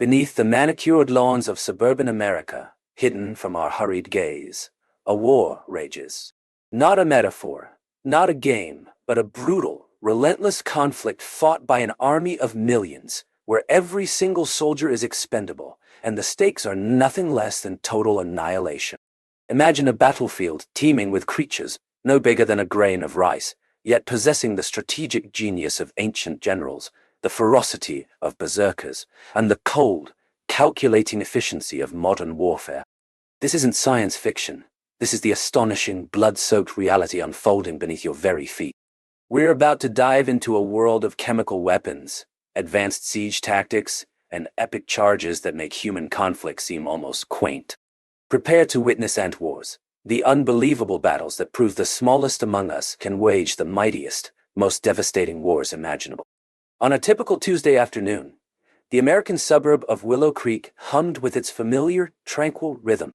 Beneath the manicured lawns of suburban America, hidden from our hurried gaze, a war rages. Not a metaphor, not a game, but a brutal, relentless conflict fought by an army of millions, where every single soldier is expendable, and the stakes are nothing less than total annihilation. Imagine a battlefield teeming with creatures no bigger than a grain of rice, yet possessing the strategic genius of ancient generals, the ferocity of berserkers, and the cold, calculating efficiency of modern warfare. This isn't science fiction. This is the astonishing, blood-soaked reality unfolding beneath your very feet. We're about to dive into a world of chemical weapons, advanced siege tactics, and epic charges that make human conflict seem almost quaint. Prepare to witness ant wars, the unbelievable battles that prove the smallest among us can wage the mightiest, most devastating wars imaginable. On a typical Tuesday afternoon, the American suburb of Willow Creek hummed with its familiar, tranquil rhythm.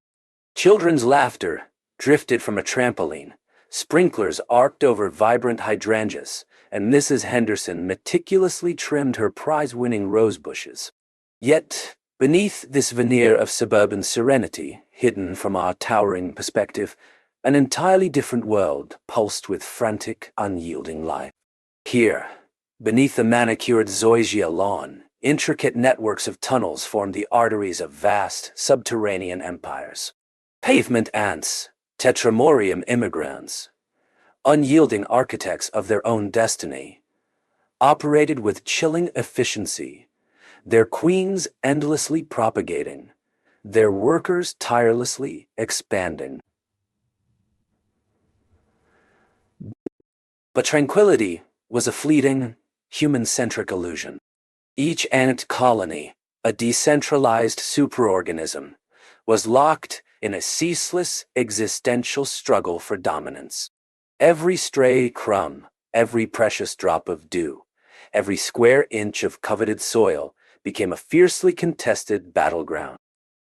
Children's laughter drifted from a trampoline, sprinklers arced over vibrant hydrangeas, and Mrs. Henderson meticulously trimmed her prize-winning rose bushes. Yet, beneath this veneer of suburban serenity, hidden from our towering perspective, an entirely different world pulsed with frantic, unyielding life. Here, beneath the manicured zoysia lawn, intricate networks of tunnels formed the arteries of vast, subterranean empires. Pavement ants, tetramorium immigrants, unyielding architects of their own destiny, operated with chilling efficiency, their queens endlessly propagating, their workers tirelessly expanding. But tranquility was a fleeting, human-centric illusion. Each ant colony, a decentralized superorganism, was locked in a ceaseless existential struggle for dominance. Every stray crumb, every precious drop of dew, every square inch of coveted soil became a fiercely contested battleground.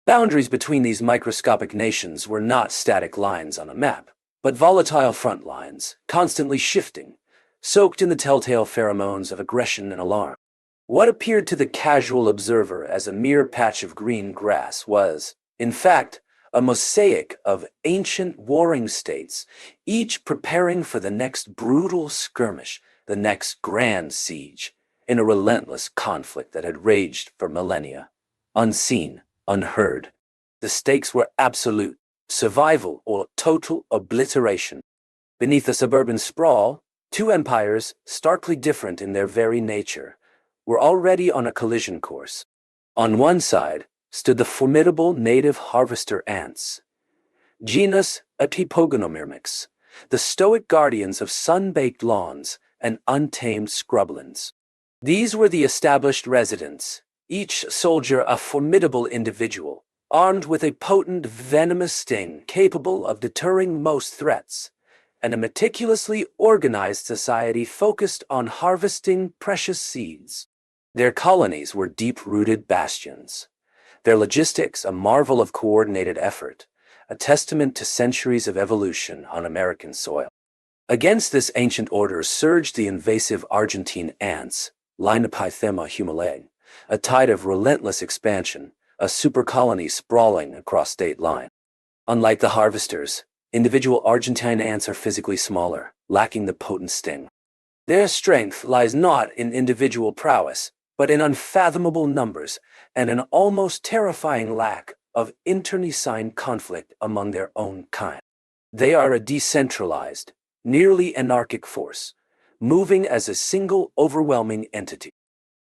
Boundaries between these microscopic nations were not static lines on a map, but volatile front lines, constantly shifting, soaked in the telltale pheromones of aggression and alarm. What appeared to the casual observer as a mere patch of green grass was, in fact, a mosaic of ancient warring states, each preparing for the next brutal skirmish, the next grand siege, in a relentless conflict that had raged for millennia. Unseen, unheard. The stakes were absolute, survival or total obliteration. Beneath the suburban sprawl, two empires, starkly different in their very nature, were already on a collision course. On one side stood the formidable native harvester ants, genus Atypogonomyrmex, the stoic guardians of sun-baked lawns and untamed scrublands. These were the established residents, each soldier a formidable individual, armed with a potent, venomous sting capable of deterring most threats, and a meticulously organized society focused on harvesting precious seeds. Their colonies were deep-rooted bastions, their logistics a marvel of coordinated effort, a testament to centuries of evolution on American soil. Against this ancient order surged the invasive Argentine ants, Linapithema humulae, a tide of relentless expansion, a supercolony sprawling across state line. Unlike the harvesters, individual Argentine ants are physically smaller, lacking the potent sting. Their strength lies not in individual prowess, but in unfathomable numbers and an almost terrifying lack of internecine conflict among their own kind. They are a decentralized, nearly anarchic force, moving as a single overwhelming entity.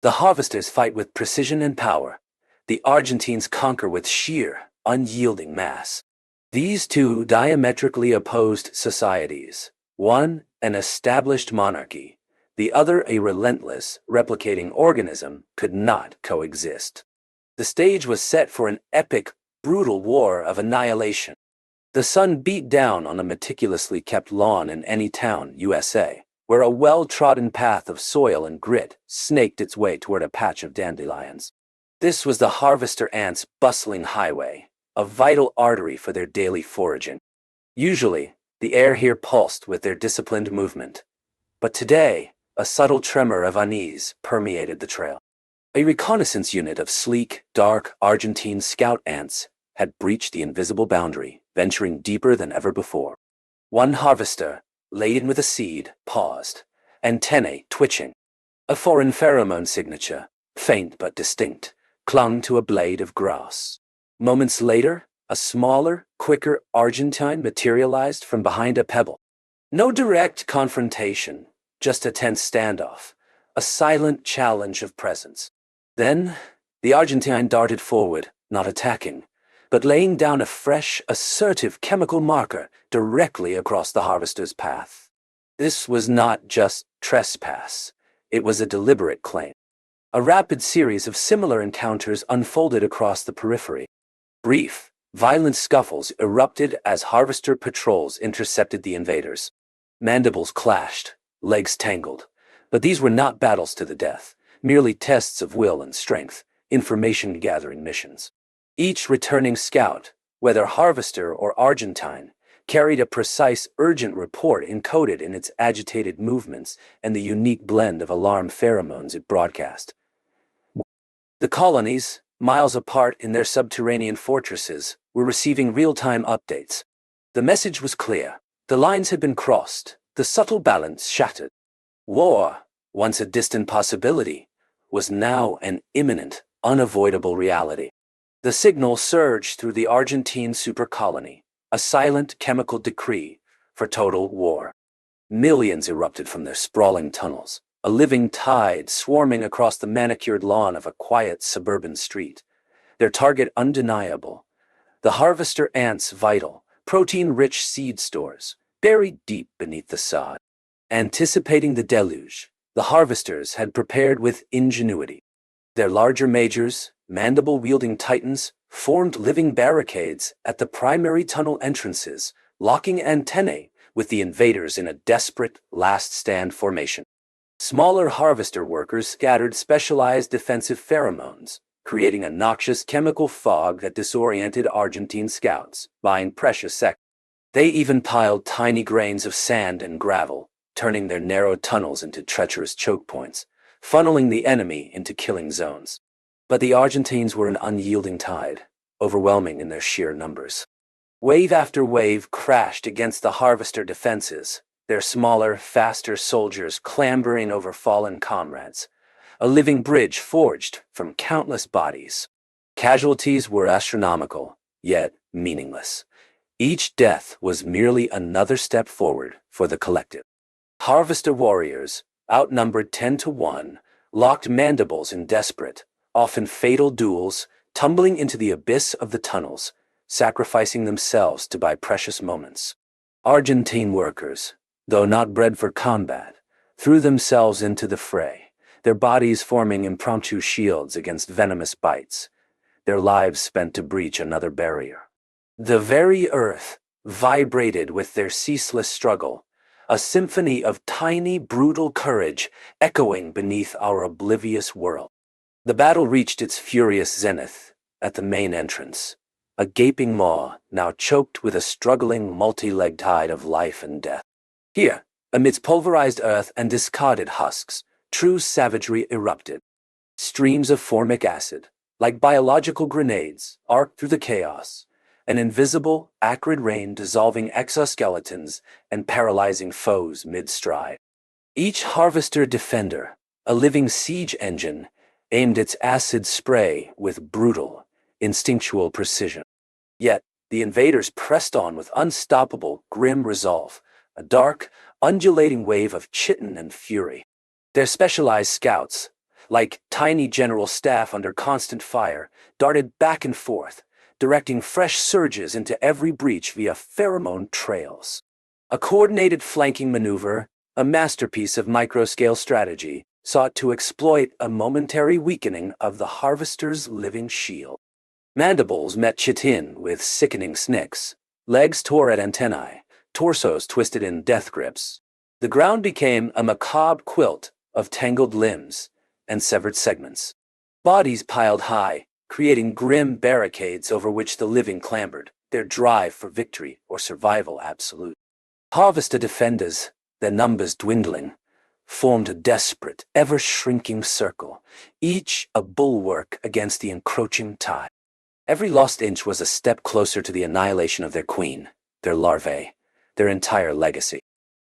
The harvesters fight with precision and power. The Argentines conquer with sheer, unyielding mass. These two diametrically opposed societies, one an established monarchy, the other a relentless, replicating organism, could not coexist. The stage was set for an epic, brutal war of annihilation. The sun beat down on a meticulously kept lawn in any town, USA, where a well-trodden path of soil and grit snaked its way toward a patch of dandelions. This was the harvester ants' bustling highway, a vital artery for their daily foraging. Usually, the air here pulsed with their disciplined movement. But today, a subtle tremor of unease permeated the trail. A reconnaissance unit of sleek, dark Argentine scout ants had breached the invisible boundary, venturing deeper than ever before. One harvester, laden with a seed, paused, antennae twitching. A foreign pheromone signature, faint but distinct, clung to a blade of grass. Moments later, a smaller, quicker Argentine materialized from behind a pebble. No direct confrontation, just a tense standoff, a silent challenge of presence. Then, the Argentine darted forward, not attacking, but laying down a fresh, assertive chemical marker directly across the harvester's path. This was not just trespass. It was a deliberate claim. A rapid series of similar encounters unfolded across the periphery. Brief, violent scuffles erupted as harvester patrols intercepted the invaders. Mandibles clashed, legs tangled. But these were not battles to the death, merely tests of will and strength, information-gathering missions. Each returning scout, whether harvester or Argentine, carried a precise, urgent report encoded in its agitated movements and the unique blend of alarm pheromones it broadcast. The colonies, miles apart in their subterranean fortresses, were receiving real-time updates. The message was clear. The lines had been crossed, the subtle balance shattered. War, once a distant possibility, was now an imminent, unavoidable reality. The signal surged through the Argentine supercolony, a silent chemical decree for total war. Millions erupted from their sprawling tunnels, a living tide swarming across the manicured lawn of a quiet suburban street. Their target undeniable, the harvester ants' vital, protein-rich seed stores, buried deep beneath the sod. Anticipating the deluge, the harvesters had prepared with ingenuity. Their larger majors, mandible-wielding titans, formed living barricades at the primary tunnel entrances, locking antennae with the invaders in a desperate last-stand formation. Smaller harvester workers scattered specialized defensive pheromones, creating a noxious chemical fog that disoriented Argentine scouts, buying precious seconds. They even piled tiny grains of sand and gravel, turning their narrow tunnels into treacherous choke points, funneling the enemy into killing zones. But the Argentines were an unyielding tide, overwhelming in their sheer numbers. Wave after wave crashed against the harvester defenses, their smaller, faster soldiers clambering over fallen comrades, a living bridge forged from countless bodies. Casualties were astronomical, yet meaningless. Each death was merely another step forward for the collective. Harvester warriors, outnumbered 10-1, locked mandibles in desperate, often fatal duels, tumbling into the abyss of the tunnels, sacrificing themselves to buy precious moments. Argentine workers, though not bred for combat, threw themselves into the fray, their bodies forming impromptu shields against venomous bites, their lives spent to breach another barrier. The very earth vibrated with their ceaseless struggle, a symphony of tiny, brutal courage echoing beneath our oblivious world. The battle reached its furious zenith at the main entrance, a gaping maw now choked with a struggling multi-legged tide of life and death. Here, amidst pulverized earth and discarded husks, true savagery erupted. Streams of formic acid, like biological grenades, arced through the chaos, an invisible, acrid rain dissolving exoskeletons and paralyzing foes mid-stride. Each harvester defender, a living siege engine, aimed its acid spray with brutal, instinctual precision. Yet, the invaders pressed on with unstoppable, grim resolve, a dark, undulating wave of chitin and fury. Their specialized scouts, like tiny general staff under constant fire, darted back and forth, directing fresh surges into every breach via pheromone trails. A coordinated flanking maneuver, a masterpiece of microscale strategy, sought to exploit a momentary weakening of the harvester's living shield. Mandibles met chitin with sickening snicks, legs tore at antennae, torsos twisted in death grips. The ground became a macabre quilt of tangled limbs and severed segments. Bodies piled high, creating grim barricades over which the living clambered, their drive for victory or survival absolute. Harvester defenders, their numbers dwindling, formed a desperate, ever-shrinking circle, each a bulwark against the encroaching tide. Every lost inch was a step closer to the annihilation of their queen, their larvae, their entire legacy.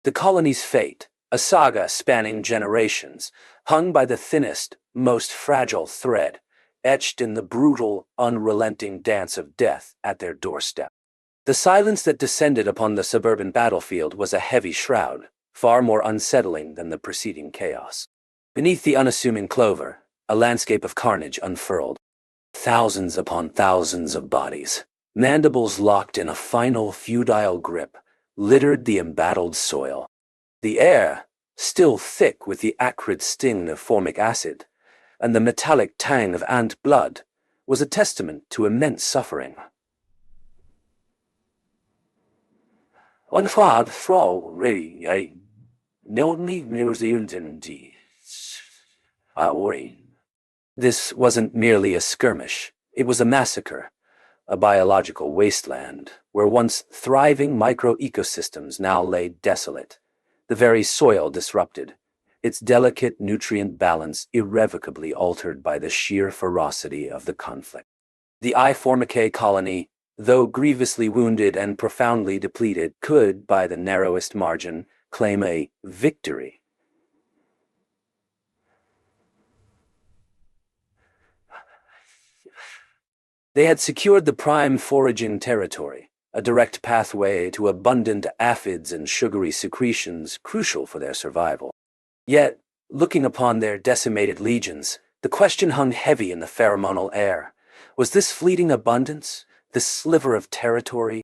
The colony's fate, a saga spanning generations, hung by the thinnest, most fragile thread, etched in the brutal, unrelenting dance of death at their doorstep. The silence that descended upon the suburban battlefield was a heavy shroud, far more unsettling than the preceding chaos. Beneath the unassuming clover, a landscape of carnage unfurled. Thousands upon thousands of bodies, mandibles locked in a final futile grip, littered the embattled soil. The air, still thick with the acrid sting of formic acid, and the metallic tang of ant blood, was a testament to immense suffering. This wasn't merely a skirmish, it was a massacre, a biological wasteland where once thriving micro-ecosystems now lay desolate, the very soil disrupted, its delicate nutrient balance irrevocably altered by the sheer ferocity of the conflict. The I-Formicae colony, though grievously wounded and profoundly depleted, could, by the narrowest margin, claim a victory. They had secured the prime foraging territory, a direct pathway to abundant aphids and sugary secretions crucial for their survival. Yet, looking upon their decimated legions, the question hung heavy in the pheromonal air. Was this fleeting abundance, this sliver of territory,